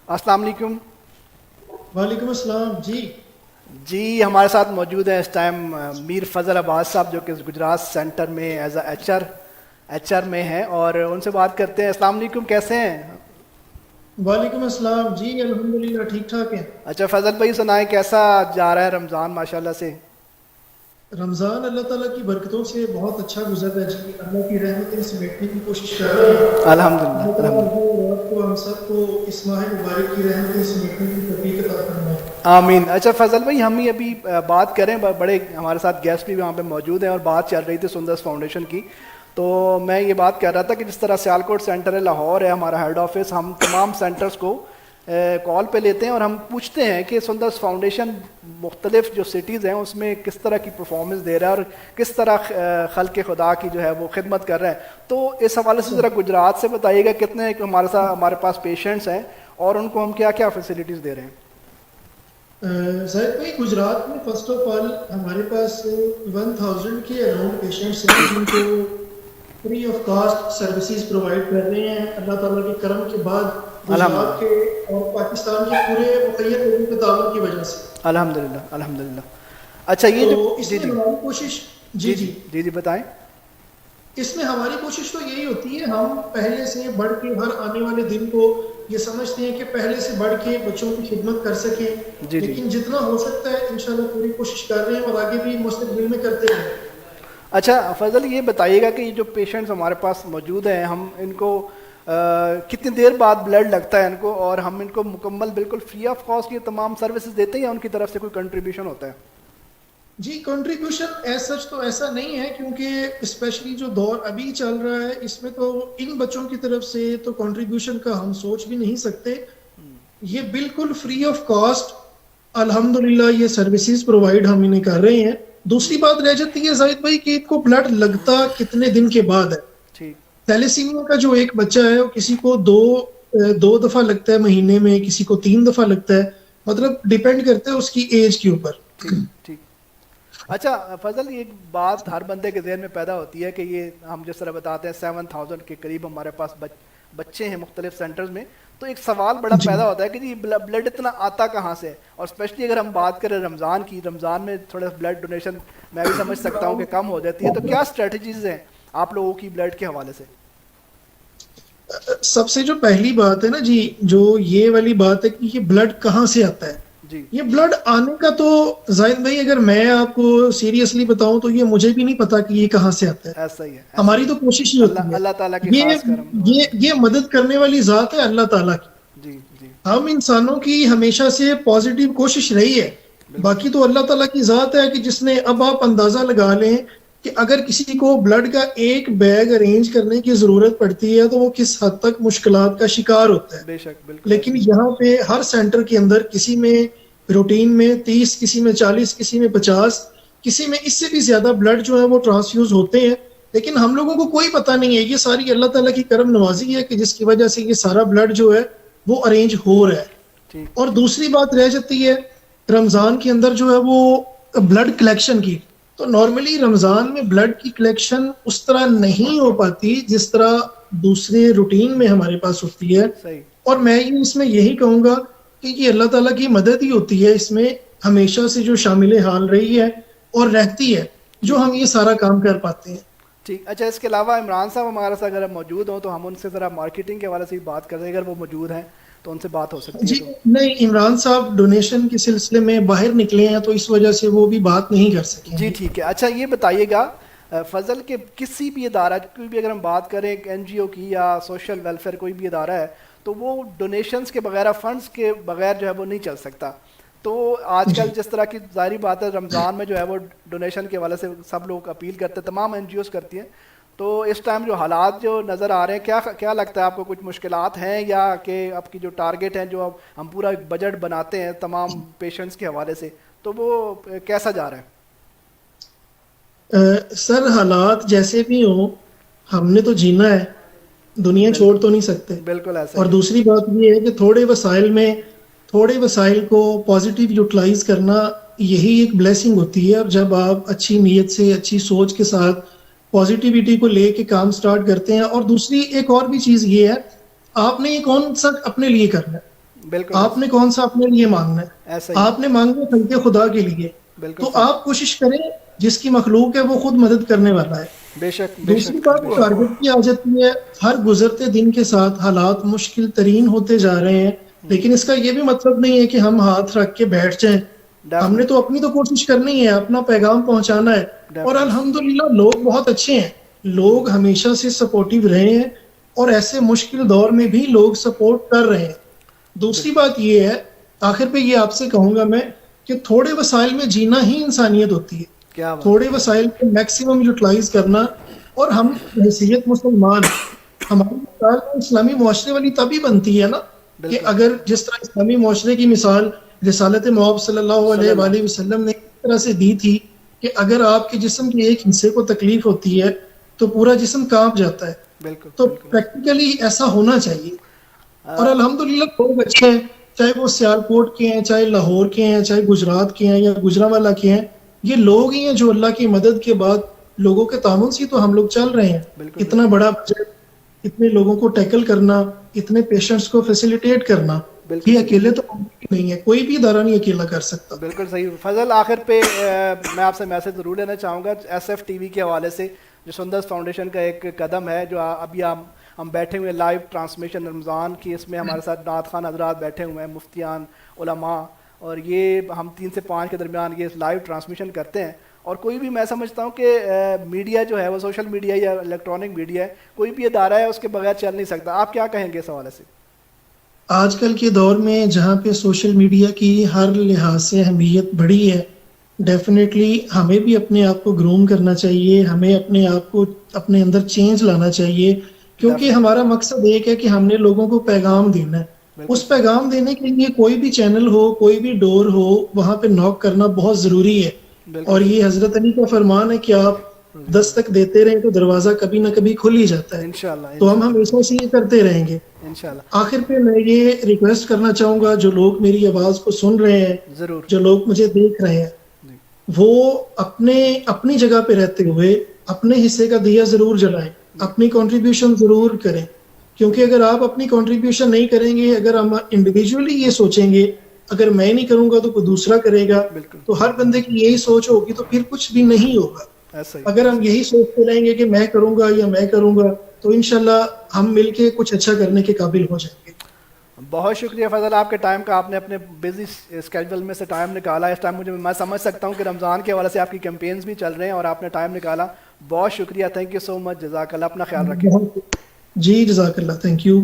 السلام علیکم. وعلیکم السلام جی ہمارے ساتھ موجود ہیں اس ٹائم میر فضل عباس صاحب جو کہ گجرات سینٹر میں ایز اے ایچ آر میں ہیں اور ان سے بات کرتے ہیں. السلام علیکم، کیسے ہیں؟ وعلیکم السلام جی، الحمدللہ ٹھیک ٹھاک ہیں. اچھا فضل بھائی سنائیں کیسا جا رہا ہے رمضان ماشاءاللہ سے؟ رمضان اللہ تعالیٰ کی برکتوں سے بہت اچھا گزر رہا ہے جی. اللہ کی رحمتیں سمیٹنے کی کوشش کر رہے ہیں. الحمدللہ اللہ تعالیٰ الحمدللہ. مجھے اور آپ کو ہم سب کو اس ماہ مبارک کی رحمتیں سمیٹنے کی توفیق عطا فرمائے. آمین. اچھا فضل بھائی ہم ہی ابھی بات کریں، بڑے ہمارے ساتھ گیسٹ بھی وہاں پہ موجود ہیں اور بات چل رہی تھی سندرس فاؤنڈیشن کی. تو میں یہ بات کر رہا تھا کہ جس طرح سیالکوٹ سینٹر ہے، لاہور ہے ہمارا ہیڈ آفس، ہم تمام سینٹرز کو کال پہ لیتے ہیں اور ہم پوچھتے ہیں کہ سندرس فاؤنڈیشن مختلف جو سٹیز ہیں اس میں کس طرح کی پرفارمنس دے رہا ہے اور کس طرح خلق خدا کی جو ہے وہ خدمت کر رہا ہے. تو اس حوالے سے ذرا گجرات سے بتائیے گا کتنے ہمارے پاس پیشنٹس ہیں اور ان کو ہم کیا کیا فیسلٹیز دے رہے ہیں. زاہد بھائی، گجرات میں فرسٹ آف آل ہمارے پاس 1000 کے اراؤنڈ پیشنٹس ہیں جن کو free of cost services provide کر رہے ہیں. اللہ تعالیٰ کے کرم کے بعد گجرات کے اور پاکستان کے پورے مخیر لوگوں کے تعاون کی وجہ سے. الحمدللہ الحمدللہ. اچھا یہ جو اس میں ہماری کوشش جی بتائیں. اس میں ہماری کوشش تو یہی ہوتی ہے، ہم پہلے سے بڑھ کے ہر آنے والے دن کو یہ سمجھتے ہیں کہ پہلے سے بڑھ کے بچوں کی خدمت کر سکیں. لیکن جتنا ہو سکتا ہے انشاءاللہ پوری کوشش کر رہے ہیں اور آگے بھی مستقبل میں کرتے ہیں. اچھا فضل یہ بتائیے گا کہ یہ جو پیشنٹس ہمارے پاس موجود ہیں ہم ان کو کتنی دیر بعد بلڈ لگتا ہے ان کو، اور ہم ان کو مکمل بالکل فری آف کاسٹ یہ تمام سروسز دیتے ہیں یا ان کی طرف سے کوئی کنٹریبیوشن ہوتا ہے؟ جی کنٹریبیوشن ایز سچ تو ایسا نہیں ہے، کیونکہ اسپیشلی جو دور ابھی چل رہا ہے اس میں تو ان بچوں کی طرف سے تو کنٹریبیوشن کا ہم سوچ بھی نہیں سکتے. یہ بالکل فری آف کاسٹ الحمدللہ یہ سروسز پرووائڈ ہم انہیں کر رہے ہیں. دوسری بات رہ جاتی ہے زاہد بھائی کہ ان کو بلڈ لگتا کتنے دن کے بعد ہے. تھیلیسیمیا کا جو ایک بچہ ہے وہ کسی کو دو دفعہ لگتا ہے مہینے میں، کسی کو 3 دفعہ لگتا ہے. مطلب ڈیپینڈ کرتا ہے اس کی ایج کے اوپر. ٹھیک. اچھا فضل ایک بات ہر بندے کے ذہن میں پیدا ہوتی ہے کہ یہ ہم جس طرح بتاتے ہیں 7000 کے قریب ہمارے پاس بچے ہیں مختلف سینٹرز میں، تو ایک سوال بڑا پیدا ہوتا ہے کہ جی بلڈ اتنا آتا کہاں سے؟ اور اسپیشلی اگر ہم بات کریں رمضان کی، رمضان میں تھوڑا بلڈ ڈونیشن میں بھی سمجھ سکتا ہوں کہ کم ہو جاتی ہے، تو کیا اسٹریٹجیز ہیں آپ لوگوں کی بلڈ کے حوالے سے؟ سب سے جو پہلی بات ہے نا جی، جو یہ والی بات ہے کہ یہ بلڈ کہاں سے آتا ہے. یہ بلڈ آنے کا تو زاہد بھائی اگر میں آپ کو سیریسلی بتاؤں تو یہ مجھے بھی نہیں پتا کہ یہ کہاں سے آتا ہے. ایسا ہی ہے. ہماری تو کوشش ہی ہوتی ہے، اللہ تعالیٰ کی خاص کرم. یہ مدد کرنے والی ذات ہے اللہ تعالیٰ کی. ہم انسانوں کی ہمیشہ سے پازیٹیو کوشش رہی ہے. باقی تو اللہ تعالیٰ کی ذات ہے کہ جس نے، اب آپ اندازہ لگا لیں کہ اگر کسی کو بلڈ کا ایک بیگ ارینج کرنے کی ضرورت پڑتی ہے تو وہ کس حد تک مشکلات کا شکار ہوتا ہے. لیکن یہاں پہ ہر سینٹر کے اندر کسی میں روٹین میں 30، کسی میں 40، کسی میں 50، کسی میں اس سے بھی زیادہ بلڈ جو ہے وہ ٹرانسفیوز ہوتے ہیں. لیکن ہم لوگوں کو کوئی پتہ نہیں ہے، یہ ساری اللہ تعالیٰ کی کرم نوازی ہے کہ جس کی وجہ سے یہ سارا بلڈ جو ہے وہ ارینج ہو رہا ہے. اور دوسری بات رہ جاتی ہے رمضان کے اندر جو ہے وہ بلڈ کلیکشن کی. تو نارملی رمضان میں بلڈ کی کلیکشن اس طرح نہیں ہو پاتی جس طرح دوسرے روٹین میں ہمارے پاس ہوتی ہے. اور میں اس میں یہی کہوں گا کہ یہ اللہ تعالیٰ کی مدد ہی ہوتی ہے اس میں ہمیشہ سے جو شامل حال رہی ہے اور رہتی ہے، جو ہم یہ سارا کام کر پاتے ہیں. ٹھیک. اچھا اس کے علاوہ عمران صاحب ہمارے ساتھ اگر موجود ہوں تو ہم ان سے ذرا مارکیٹنگ کے حوالے سے بات کر رہے ہیں، اگر وہ موجود ہیں تو ان سے بات ہو سکتی ہے. جی نہیں، عمران صاحب ڈونیشن کے سلسلے میں باہر نکلے ہیں تو اس وجہ سے وہ بھی بات نہیں کر سکیں. جی ٹھیک ہے. اچھا یہ بتائیے گا فضل کہ کسی بھی ادارہ کوئی بھی اگر ہم بات کریں این جی او کی یا سوشل ویلفیئر کوئی بھی ادارہ ہے تو وہ ڈونیشنز کے بغیر، فنڈز کے بغیر جو ہے وہ نہیں چل سکتا. تو آج کل جس طرح کی ظاہری بات ہے رمضان میں جو ہے وہ ڈونیشن کے حوالے سے سب لوگ اپیل کرتے ہیں، تمام این جی اوز کرتی ہیں. تو اس ٹائم جو حالات جو نظر آ رہے ہیں کیا لگتا ہے آپ کو؟ کچھ مشکلات ہیں یا کہ آپ کی جو ٹارگیٹ ہیں جو ہم پورا بجٹ بناتے ہیں تمام پیشنٹس کے حوالے سے تو وہ کیسا جا رہا ہے؟ سر حالات جیسے بھی ہوں ہم نے تو جینا ہے، دنیا چھوڑ تو نہیں سکتے. بالکل ایسا. اور دوسری بات یہ ہے کہ تھوڑے وسائل کو پازیٹیو یوٹیلائز کرنا یہی ایک بلیسنگ ہوتی ہے. اور جب آپ اچھی نیت سے، اچھی سوچ کے ساتھ پازیٹیوٹی کو لے کے کام سٹارٹ کرتے ہیں. اور دوسری ایک اور بھی چیز یہ ہے، آپ نے یہ کون سا اپنے لیے کرنا ہے. بالکل آپ نے کون سا اپنے لیے مانگنا ہے؟ ایسا ہی. آپ نے مانگنا خلق خدا کے لیے، بالکل تو صحیح. آپ کوشش کریں، جس کی مخلوق ہے وہ خود مدد کرنے والا ہے. بے شک بے دوسری شک بات بے شک. ٹارگٹ کی آ جاتی ہے. ہر گزرتے دن کے ساتھ حالات مشکل ترین ہوتے جا رہے ہیں، لیکن اس کا یہ بھی مطلب نہیں ہے کہ ہم ہاتھ رکھ کے بیٹھ جائیں. ہم نے ڈیفینیٹ تو اپنی تو کوشش کرنی ہے، اپنا پیغام پہنچانا ہے. اور ڈیفینیٹ. الحمدللہ لوگ بہت اچھے ہیں، لوگ ہمیشہ سے سپورٹیو رہے ہیں، اور ایسے مشکل دور میں بھی لوگ سپورٹ کر رہے ہیں. دوسری بات یہ ہے، آخر پہ یہ آپ سے کہوں گا میں، کہ تھوڑے وسائل میں جینا ہی انسانیت ہوتی ہے. کیا بات تھوڑے ہے. وسائل کو میکسیمم یوٹیلائز کرنا. اور ہم حیثیت مسلمان، ہماری مثال اسلامی معاشرے والی تبھی بنتی ہے نا، کہ بالکل اگر جس طرح اسلامی معاشرے کی مثال رسالت مآب صلی اللہ صلی علیہ اللہ. وآلہ وسلم نے اس طرح سے دی تھی کہ اگر آپ کے جسم کے ایک حصے کو تکلیف ہوتی ہے تو پورا جسم کانپ جاتا ہے. بالکل تو بالکل. پریکٹیکلی ایسا ہونا چاہیے. اور الحمدللہ لوگ اچھے ہیں، چاہے وہ سیالکوٹ کے ہیں، چاہے لاہور کے ہیں، چاہے گجرات کے ہیں یا گجرانوالہ کے ہیں. یہ لوگ ہی ہیں جو اللہ کی مدد کے بعد لوگوں کے تعاون سے تو ہم لوگ چل رہے ہیں. بالکل اتنا بڑا بجٹ، اتنے لوگوں کو ٹیکل کرنا، اتنے پیشنٹس کو فیسیلیٹیٹ کرنا، بالکل یہ صحیح. اکیلے تو ممکن نہیں ہے، کوئی بھی ادارہ نہیں اکیلا کر سکتا. بالکل صحیح. فضل آخر پہ میں آپ سے میسج ضرور لینا چاہوں گا ایس ایف ٹی وی کے حوالے سے، جو سندرس فاؤنڈیشن کا ایک قدم ہے، جو ابھی ہم بیٹھے ہوئے لائیو ٹرانسمیشن رمضان کی، اس میں ہمارے ساتھ نعت خوان حضرات بیٹھے ہوئے ہیں، مفتیان، علماء، اور یہ ہم 3 سے 5 کے درمیان یہ لائیو ٹرانسمیشن کرتے ہیں. اور کوئی بھی میں سمجھتا ہوں کہ میڈیا جو ہے وہ سوشل میڈیا یا الیکٹرانک میڈیا ہے، کوئی بھی ادارہ ہے اس کے بغیر چل نہیں سکتا. آپ کیا کہیں گے اس حوالے سے؟ آج کل کے دور میں جہاں پہ سوشل میڈیا کی ہر لحاظ سے اہمیت بڑھی ہے، ڈیفینیٹلی ہمیں بھی اپنے آپ کو گروم کرنا چاہیے، ہمیں اپنے آپ کو اپنے اندر چینج لانا چاہیے. کیونکہ ہمارا مقصد ایک ہے کہ ہم نے لوگوں کو پیغام دینا ہے. بالکل اس پیغام دینے کے لیے کوئی بھی چینل ہو، کوئی بھی ڈور ہو، وہاں پہ نوک کرنا بہت ضروری ہے. بالکل اور یہ حضرت علی کا فرمان ہے کہ آپ دستک دیتے رہیں تو دروازہ کبھی نہ کبھی کھل ہی جاتا ہے. انشاءاللہ تو ہم انشاءاللہ ہمیشہ سے یہ کرتے رہیں گے. انشاءاللہ. آخر پہ میں یہ ریکویسٹ کرنا چاہوں گا، جو لوگ میری آواز کو سن رہے ہیں، ضرور. جو لوگ مجھے دیکھ رہے ہیں، جی. وہ اپنی جگہ پہ رہتے ہوئے اپنے حصے کا دیا ضرور جلائیں، اپنی کنٹریبیوشن ضرور کریں. کیونکہ اگر آپ اپنی کنٹریبیوشن نہیں کریں گے، اگر ہم انڈیویجولی یہ سوچیں گے اگر میں نہیں کروں گا تو کوئی دوسرا کرے گا، بالکل تو ہر بندے کی یہی سوچ ہوگی تو پھر کچھ بھی نہیں ہوگا. ایسا ہی. اگر ہم یہی سوچتے رہیں گے کہ میں کروں گا یا میں کروں گا، تو انشاءاللہ ہم مل کے کچھ اچھا کرنے کے قابل ہو جائیں گے. بہت شکریہ فضل آپ کے ٹائم کا، آپ نے اپنے بزی اسکیجول میں سے ٹائم نکالا. اس ٹائم میں سمجھ سکتا ہوں کہ رمضان کے حوالے سے آپ کی کیمپینز بھی چل رہے ہیں اور آپ نے ٹائم نکالا. بہت شکریہ. تھینک یو سو مچ. جزاک اللہ. اپنا خیال رکھیں. جی جزاک اللہ. Thank you.